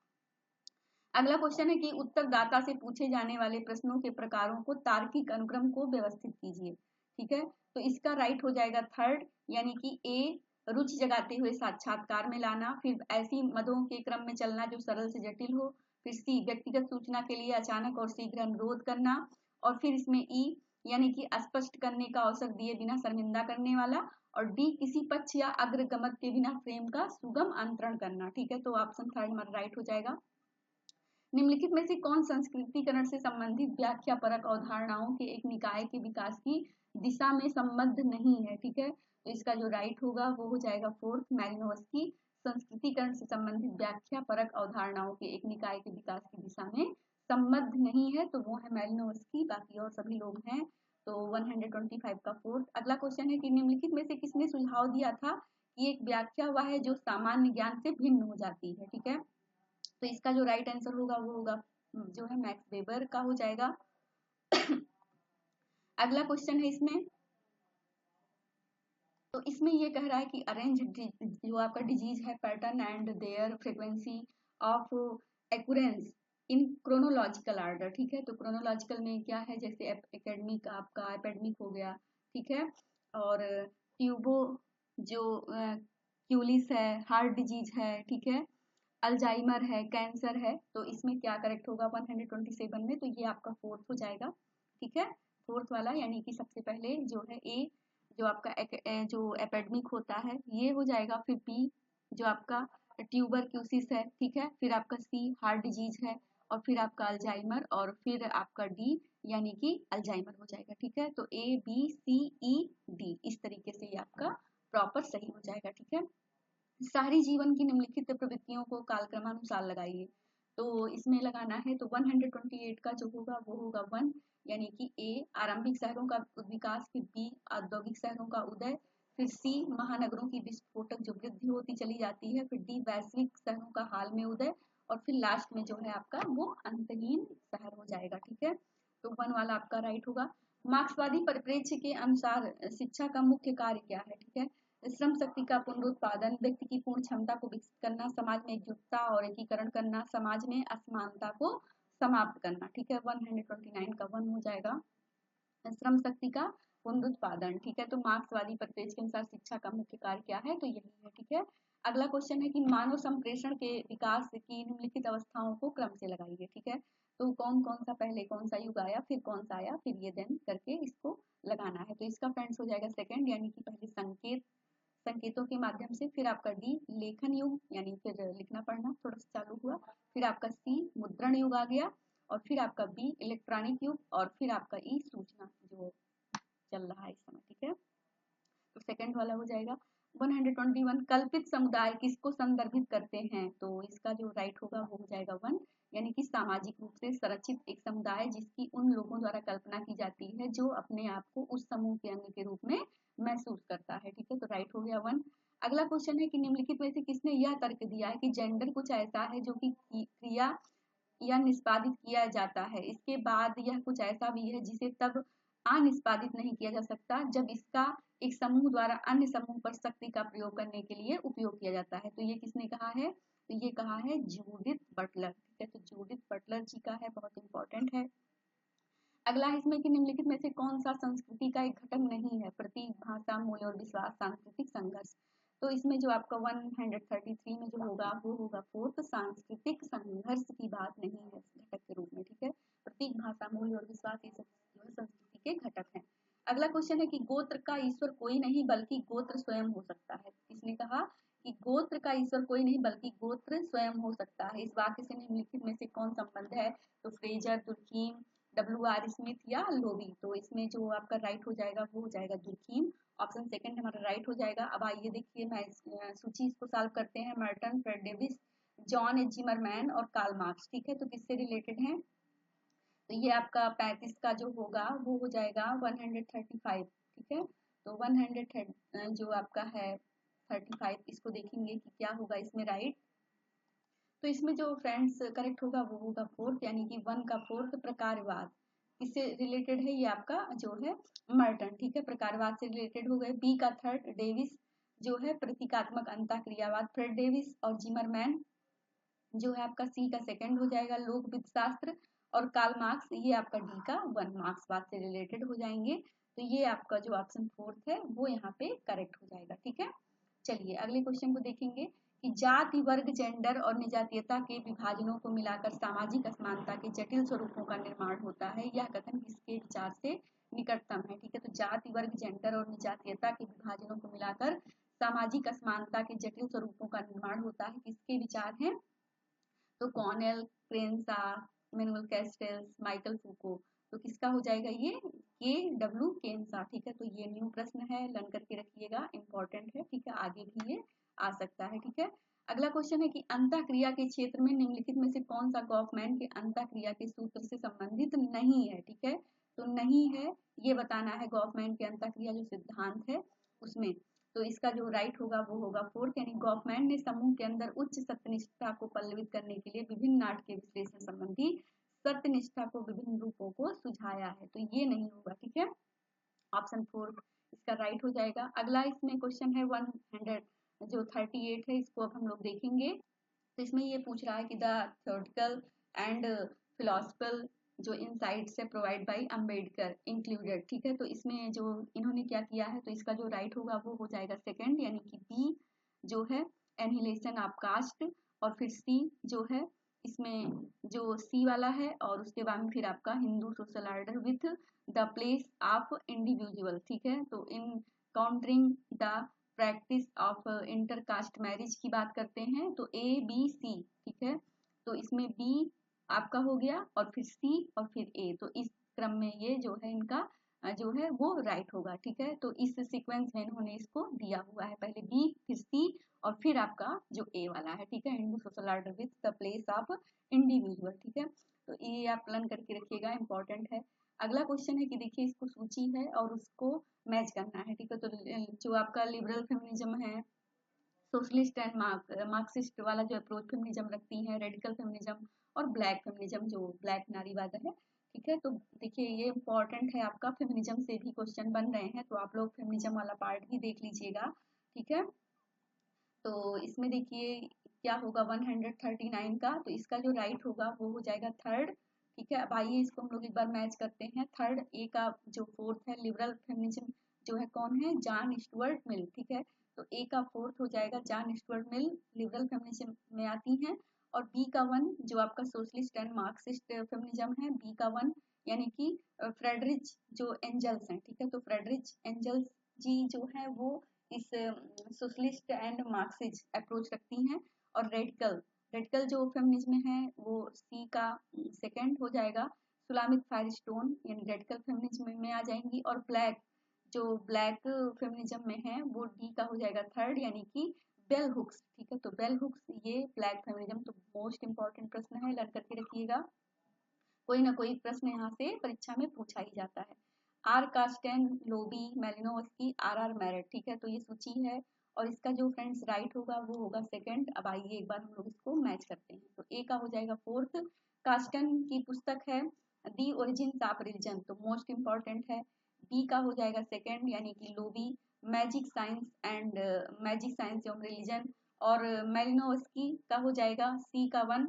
अगला क्वेश्चन है कि उत्तरदाता से पूछे जाने वाले प्रश्नों के प्रकारों को तार्किक अनुक्रम को व्यवस्थित कीजिए। ठीक है, तो इसका राइट हो जाएगा थर्ड यानी कि ए, रुचि जगाते हुए साक्षात्कार में लाना, फिर ऐसी मदों के क्रम में चलना जो सरल से जटिल हो, फिर सी, व्यक्तिगत सूचना के लिए अचानक और शीघ्र अनुरोध करना, और फिर इसमें ई यानी कि स्पष्ट करने का अवसर दिए बिना शर्मिंदा करने वाला, और डी, किसी पक्ष या अग्रगमत के बिना फ्रेम का सुगम अंतरण करना। ठीक है, तो ऑप्शन थर्ड हमारा राइट हो जाएगा। निम्नलिखित में से कौन संस्कृतिकरण से संबंधित व्याख्या परक अवधारणाओं के एक निकाय के विकास की दिशा में संबद्ध नहीं है। ठीक है, तो इसका जो राइट होगा वो हो जाएगा फोर्थ, मैलिनोवस्की। संस्कृतिकरण से संबंधित व्याख्या परक अवधारणाओं के एक निकाय के विकास की दिशा में संबद्ध नहीं है, तो वो है मैलिनोवस्की, बाकी और सभी लोग हैं। तो 125 का फोर्थ। अगला क्वेश्चन है कि निम्नलिखित में से किसने सुझाव दिया था कि एक व्याख्या वह है जो सामान्य ज्ञान से भिन्न हो जाती है। ठीक है, तो इसका जो राइट आंसर होगा वो होगा जो है मैक्स वेबर का हो जाएगा। अगला क्वेश्चन है इसमें, तो इसमें ये कह रहा है कि अरेंज जो आपका डिजीज है pattern and their frequency of occurrence in chronological order. ठीक है, तो क्रोनोलॉजिकल में क्या है, जैसे एकेडमिक आपका एपेडमिक हो गया। ठीक है, और ट्यूबो जो क्यूलिस है, हार्ट डिजीज है। ठीक है, अल्जाइमर है, कैंसर है, तो इसमें क्या करेक्ट होगा 127 में, तो ये आपका फोर्थ हो जाएगा। ठीक है, फोर्थ वाला यानी कि सबसे पहले जो है ए जो आपका जो एपेडमिक होता है ये हो जाएगा, फिर बी जो आपका ट्यूबर क्यूसिस है। ठीक है, फिर आपका सी हार्ट डिजीज है, और फिर आपका अल्जाइमर, और फिर आपका डी यानी कि अल्जाइमर हो जाएगा। ठीक है, तो A B C E D इस तरीके से ये आपका प्रॉपर सही हो जाएगा। ठीक है, शहरी जीवन की निम्नलिखित प्रवृत्तियों को कालक्रमानुसार लगाइए, तो इसमें लगाना है तो 128 का जो होगा वो होगा 1 यानी कि ए आरंभिक शहरों का विकास, फिर बी औद्योगिक शहरों का उदय, फिर सी महानगरों की विस्फोटक जो वृद्धि होती चली जाती है, फिर डी वैश्विक शहरों का हाल में उदय, और फिर लास्ट में जो है आपका वो अंतहीन शहर हो जाएगा। ठीक है, तो 1 वाला आपका राइट होगा। मार्क्सवादी परिप्रेक्ष्य के अनुसार शिक्षा का मुख्य कार्य क्या है। ठीक है, श्रम शक्ति का पुनरुत्पादन, व्यक्ति की पूर्ण क्षमता को विकसित करना, समाज में एकजुटता और एकीकरण करना, समाज में असमानता को समाप्त करना। ठीक है, 129 का 1 हो जाएगा श्रम शक्ति का पुनरुत्पादन। ठीक है, तो मार्क्सवादी परिप्रेक्ष्य के अनुसार शिक्षा का मुख्य कार्य क्या है, तो यही है। ठीक है, अगला क्वेश्चन है कि मानव संप्रेषण के विकास की निम्नलिखित अवस्थाओं को क्रम से लगाइए। ठीक है, तो कौन कौन सा पहले कौन सा युग आया, फिर कौन सा आया, फिर ये देन करके इसको लगाना है। तो इसका फ्रेंड्स हो जाएगा सेकंड यानी कि पहले संकेतों के माध्यम से, फिर आपका डी लेखन युग यानी फिर लिखना पढ़ना थोड़ा सा चालू हुआ, फिर आपका सी मुद्रण युग आ गया, और फिर आपका बी इलेक्ट्रॉनिक युग, और फिर आपका ई सूचना जो चल रहा है इस समय। ठीक है, तो सेकंड वाला हो जाएगा। 121 कल्पित समुदाय किसको संदर्भित करते हैं, तो इसका जो राइट होगा वो हो जाएगा 1 यानी कि सामाजिक रूप से संरचित एक समुदाय जिसकी उन लोगों द्वारा कल्पना की जाती है जो अपने आप को उस समूह के अंग के रूप में महसूस करता है। ठीक है, तो राइट हो गया 1। अगला क्वेश्चन है कि निम्नलिखित में से किसने यह तर्क दिया है कि जेंडर कुछ ऐसा है जो कि क्रिया या निष्पादित किया जाता है, इसके बाद यह कुछ ऐसा भी है जिसे तब अनिष्पादित नहीं किया जा सकता जब इसका एक समूह द्वारा अन्य समूह पर शक्ति का प्रयोग करने के लिए उपयोग किया जाता है। तो ये किसने कहा है, तो ये कहा है जूडिथ बटलर। ठीक है, तो जूडिथ बटलर जी का है, बहुत इंपॉर्टेंट है। अगला है इसमें कि निम्नलिखित में से कौन सा संस्कृति का एक घटक नहीं है, प्रतीक, भाषा, मूल्य और विश्वास, सांस्कृतिक संघर्ष। तो इसमें जो आपका 133 में जो होगा वो होगा फोर्थ, सांस्कृतिक संघर्ष की बात नहीं है घटक के रूप में, ठीक है। प्रतीक, भाषा, मूल्य और विश्वास ये सब जो है संस्कृति के घटक हैं। अगला क्वेश्चन है कि गोत्र का ईश्वर कोई नहीं बल्कि गोत्र स्वयं हो सकता है। किसने कहा कि गोत्र का ईश्वर कोई नहीं बल्कि गोत्र स्वयं हो सकता है। इस वाक्य से निम्नलिखित में से कौन संबंध है? तो फ्रेजर, दुर्कीम, WR स्मिथ या लोबी। तो इसमें जो आपका राइट हो जाएगा वो हो जाएगा दुर्कीम। ऑप्शन सेकंड हमारा राइट हो जाएगा। अब आइए देखिए मैं सूची इसको सॉल्व करते हैं। Merton, Fred Davis, John H Zimmerman और कार्ल मार्क्स, ठीक है। तो किससे रिलेटेड है? तो ये आपका 35 का जो होगा वो हो जाएगा 135, ठीक है। तो 100 जो आपका है 35, इसको देखेंगे कि क्या होगा इसमें राइट। तो इसमें जो फ्रेंड्स करेक्ट होगा वो होगा फोर्थ, यानी कि 1 का फोर्थ प्रकारवाद। किससे रिलेटेड है? ये आपका जो है मर्टन, ठीक है, प्रकारवाद से रिलेटेड हो गए। बी का थर्ड डेविस जो है प्रतीकात्मक अंतःक्रियावाद, फ्रेड डेविस और जिमरमैन जो है आपका सी का सेकंड हो जाएगा लोकविद शास्त्र, और कार्ल मार्क्स ये आपका डी का 1 मार्क्सवाद से रिलेटेड हो जाएंगे। तो ये आपका जो ऑप्शन फोर्थ है वो यहाँ पे करेक्ट हो जाएगा, ठीक है। चलिए अगले क्वेश्चन को देखेंगे कि जाति, वर्ग, जेंडर और निजातीयता के विभाजनों को मिलाकर सामाजिक असमानता के जटिल स्वरूपों का निर्माण होता है। यह कथन किसके विचार से निकटतम है? ठीक है, तो जाति, वर्ग, जेंडर और निजातीयता के विभाजनों को मिलाकर सामाजिक असमानता के जटिल स्वरूपों का निर्माण होता है, किसके विचार है? तो कॉर्नेल, क्रेन्सा, मैनुअल कैस्टेल्स, माइकल फूको। तो किसका हो जाएगा ये? W केन्सा, ठीक है। तो ये न्यू प्रश्न है, लर्न करके रखिएगा, इंपॉर्टेंट है, ठीक है, आगे भी ये आ सकता है, ठीक है। अगला क्वेश्चन है कि अंतःक्रिया के क्षेत्र में निम्नलिखित में से कौन सा गॉफमैन के अंतःक्रिया के सूत्र से संबंधित नहीं है? ठीक है, तो नहीं है ये बताना है गॉफमैन के अंतःक्रिया जो सिद्धांत है उसमें। तो इसका जो राइट होगा वो होगा फोर्थ, यानी गॉफमैन ने समूह के अंदर उच्च सत्यनिष्ठा को पल्लवित करने के लिए विभिन्न नाटकीय विश्लेषण संबंधी सत्यनिष्ठा को विभिन्न रूपों को सुझाया है। तो ये नहीं होगा, ठीक है, ऑप्शन फोर्थ इसका राइट हो जाएगा। अगला इसमें क्वेश्चन है 138 है, इसको अब हम लोग देखेंगे। तो इसमें ये पूछ रहा है कि द थ्योरेटिकल एंड फिलोसफिकल जो इनसाइट्स है प्रोवाइड बाय अंबेडकर इंक्लूडेड, ठीक है। तो इसमें जो इन्होंने क्या किया है, तो इसका जो राइट होगा वो हो जाएगा सेकंड, यानी कि बी जो है एनहिलेशन ऑफ कास्ट, और फिर सी जो है इसमें जो सी वाला है, और उसके बाद में फिर आपका Hindu social order with the place of individual, ठीक है। तो in countering the practice of intercaste marriage की बात करते हैं। तो ए बी सी, ठीक है, तो इसमें बी आपका हो गया और फिर सी और फिर ए, तो इस क्रम में ये जो है इनका जो है वो राइट होगा, ठीक है। तो इस सीक्वेंस में इन्होंने इसको दिया हुआ है, पहले बी फिर सी और फिर आपका जो ए वाला है, ठीक है, Hindu social order with the place of individual, ठीक है। तो ये आप प्लान करके रखिएगा, इंपॉर्टेंट है। अगला क्वेश्चन है कि देखिए इसको सूची है और उसको मैच करना है, ठीक है। तो जो आपका लिबरल फेमिनिज्म है, सोशलिस्ट एंड मार्क्सिस्ट वाला जो अप्रोच फेमिनिज्म रखती है, रेडिकल फेमिनिज्म और ब्लैक फेमिनिज्म जो ब्लैक नारीवाद है, ठीक है। तो देखिए ये इंपॉर्टेंट है, आपका फेमिनिज्म से भी क्वेश्चन बन रहे हैं, तो आप लोग फेमिनिज्म वाला पार्ट भी देख लीजिएगा, ठीक है। तो इसमें देखिए क्या होगा 139 का, तो इसका जो राइट होगा वो हो जाएगा थर्ड, ठीक है। अब आइए इसको हम लोग एक बार मैच करते हैं। थर्ड ए का जो फोर्थ है लिबरल फेमिनिज्म जो है कौन है? जॉन स्टुअर्ट मिल, ठीक है। तो ए का फोर्थ हो जाएगा John Stuart Mill, liberal feminism में आती हैं। और बी का 1 जो आपका सोशलिस्ट एंड मार्क्सिस्ट फेमिनिज्म है, बी का 1 यानी कि फ्रेडरिच जो एंजल्स हैं, ठीक है। तो फ्रेडरिच एंजल्स जी जो है वो इस सोशलिस्ट एंड मार्क्सिस्ट अप्रोच रखती हैं। और रेडिकल रेडिकल जो फेमिनिज्म है वो सी का सेकंड हो जाएगा, सुलामित फायरस्टोन यानी रेडिकल फेमिनिज्म में आ जाएंगी। और ब्लैक जो ब्लैक फेमिनिज्म में है वो डी का हो जाएगा थर्ड, यानी कि बेल हुक्स, ठीक है। तो बेल हुक्स ये ब्लैक फेमिनिज्म, तो मोस्ट इंपॉर्टेंट प्रश्न है, लर्न करके रखिएगा, कोई ना कोई प्रश्न यहाँ से परीक्षा में पूछा ही जाता है। आर कास्टेन, लोबी, मेलिनोवस्की, आर मैरेट, ठीक है। तो ये सूची है और इसका जो फ्रेंड्स राइट होगा वो होगा सेकंड। अब आइए एक बार हम लोग इसको मैच करते हैं। तो ए का हो जाएगा फोर्थ, कास्टन की पुस्तक है दी ओरिजिन्स ऑफ रिलीजन, तो मोस्ट इंपॉर्टेंट है। बी का हो जाएगा सेकंड, यानी कि लोबी, मैजिक साइंस एवं रिलीजन। और मेलिनोवस्की का हो जाएगा सी का 1,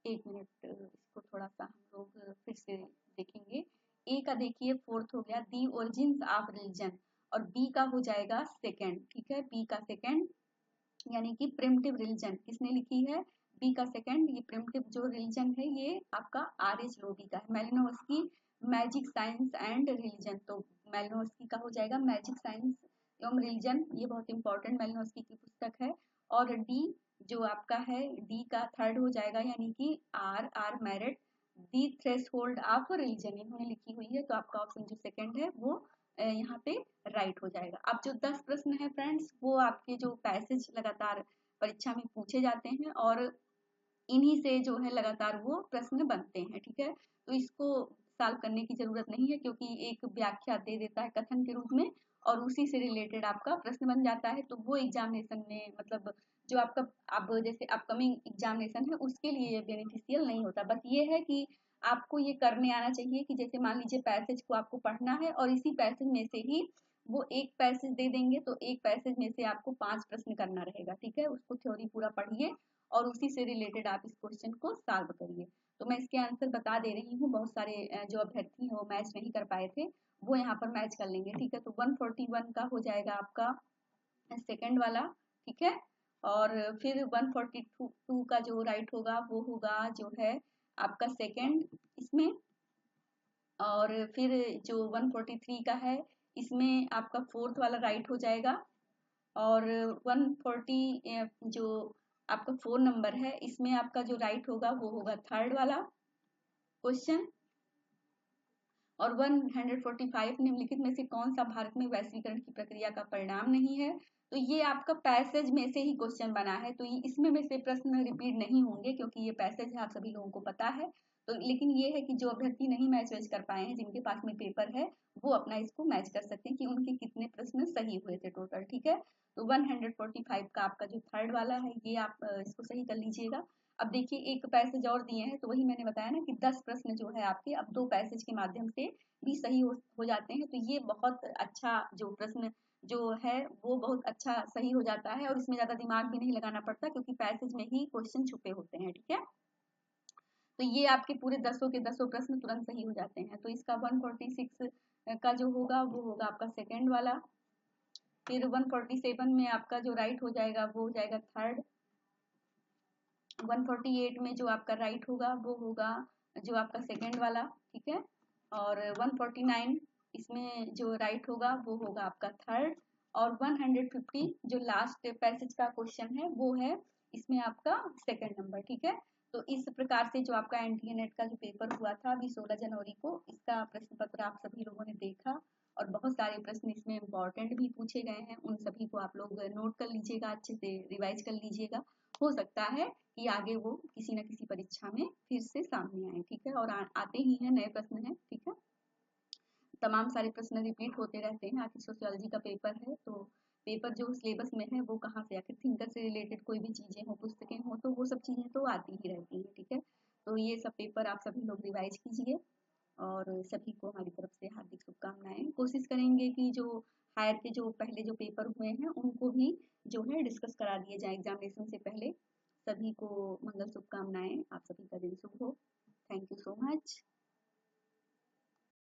एक मिनट इसको थोड़ा सा हम लोग फिर से देखेंगे। ए का देखिए फोर्थ हो गया दी ओरिजिन्स ऑफ रिलीजन, और बी का हो जाएगा सेकेंड, ठीक है, बी का सेकेंड, यानी कि प्रिमिटिव रिलीजन किसने लिखी है, बी का सेकेंड। ये प्रिमिटिव जो रिलीजन है ये आपका आर.एच. लोबी का है। मेलिनोव्स्की मैजिक साइंस एंड रिलीजन, तो मेलिनोव्स्की का हो जाएगा मैजिक साइंस एवं रिलीजन, ये बहुत इंपॉर्टेंट मेलिनोव्स्की की पुस्तक है। और डी जो आपका है, डी का थर्ड हो जाएगा, यानी कि R Marett the threshold of religion, इन्होंने लिखी हुई है। तो आपका ऑप्शन जो सेकंड है वो यहाँ पे राइट हो जाएगा। अब जो 10 प्रश्न है फ्रेंड्स, वो आपके जो पैसेज लगातार परीक्षा में पूछे जाते हैं और इन्हीं से जो है लगातार वो प्रश्न बनते हैं, ठीक है। तो इसको सॉल्व करने की जरूरत नहीं है, क्योंकि एक व्याख्या दे देता है कथन के रूप में और उसी से रिलेटेड आपका प्रश्न बन जाता है। तो वो एग्जामिनेशन में मतलब जो आपका अब जैसे अपकमिंग एग्जामिनेशन है उसके लिए बेनिफिशियल नहीं होता। बस ये है कि आपको ये करने आना चाहिए कि जैसे मान लीजिए पैसेज को आपको पढ़ना है और इसी पैसेज में से ही वो एक पैसेज दे देंगे, तो एक पैसेज में से आपको 5 प्रश्न करना रहेगा, ठीक है। उसको थ्योरी पूरा पढ़िए और उसी से रिलेटेड आप इस क्वेश्चन को सॉल्व करिए। तो मैं इसके आंसर बता दे रही हूँ, बहुत सारे जो अभ्यर्थी हैं वो मैच नहीं कर पाए थे, वो यहाँ पर मैच कर लेंगे, ठीक है। तो 141 का हो जाएगा आपका सेकंड वाला, ठीक है। और फिर 142 का जो राइट होगा वो होगा जो है आपका सेकंड इसमें। और फिर जो 143 का है इसमें आपका फोर्थ वाला राइट हो जाएगा। और 140 जो आपका 4 नंबर है इसमें आपका जो राइट होगा वो होगा थर्ड वाला क्वेश्चन। और 145 निम्नलिखित में से कौन सा भारत में वैश्वीकरण की प्रक्रिया का परिणाम नहीं है, तो ये आपका पैसेज में से ही क्वेश्चन बना है, तो इसमें में से प्रश्न रिपीट नहीं होंगे क्योंकि ये पैसेज है, आप सभी लोगों को पता है। तो लेकिन ये है कि जो अभ्यर्थी नहीं मैच वैच कर पाए हैं, जिनके पास में पेपर है, वो अपना इसको मैच कर सकते हैं कि उनके कितने प्रश्न सही हुए थे टोटल, ठीक है। तो 145 का आपका जो थर्ड वाला है ये आप इसको सही कर लीजिएगा। अब देखिए एक पैसेज और दिए हैं, तो वही मैंने बताया ना कि 10 प्रश्न जो है आपके अब 2 पैसेज के माध्यम से भी सही हो जाते हैं। तो ये बहुत अच्छा जो प्रश्न जो है वो बहुत अच्छा सही हो जाता है और इसमें ज्यादा दिमाग भी नहीं लगाना पड़ता क्योंकि पैसेज में ही क्वेश्चन छुपे होते हैं, ठीक है। तो ये आपके पूरे 10 के 10 प्रश्न तुरंत सही हो जाते हैं। तो इसका 146 का जो होगा वो होगा आपका सेकेंड वाला। फिर 147 में आपका जो राइट हो जाएगा वो हो जाएगा थर्ड। 148 में जो आपका राइट होगा वो होगा जो आपका सेकेंड वाला, ठीक है। और 149 इसमें जो राइट होगा वो होगा आपका थर्ड। और 150 जो लास्ट पैसेज का क्वेश्चन है वो है इसमें आपका सेकेंड नंबर, ठीक है। तो इस प्रकार से जो आपका एनडीए नेट का जो पेपर हुआ था अभी 16 जनवरी को, इसका प्रश्न पत्र आप सभी लोगों ने देखा और बहुत सारे प्रश्न इसमें इम्पोर्टेंट भी पूछे गए हैं। उन सभी को आप लोग नोट कर लीजिएगा, अच्छे से रिवाइज कर लीजिएगा। हो सकता है कि आगे वो किसी न किसी परीक्षा में फिर से सामने आए, ठीक है। और आते ही हैं, नए प्रश्न हैं, ठीक है। तमाम सारे प्रश्न रिपीट होते रहते हैं, आखिर सोशियोलॉजी का पेपर है तो पेपर जो सिलेबस में है वो कहाँ से, आखिर थिंकर से रिलेटेड कोई भी चीजें हो, पुस्तकें हो, तो वो सब चीजें तो आती ही रहती हैं, ठीक है। तो ये सब पेपर आप सभी लोग रिवाइज कीजिए और सभी को हमारी तरफ से हार्दिक शुभकामनाएं। कोशिश करेंगे कि जो हायर के जो पहले जो पेपर हुए हैं उनको भी जो है डिस्कस करा दिए जाए एग्जामिनेशन से पहले। सभी को मंगल शुभकामनाएं, आप सभी का दिन शुभ हो।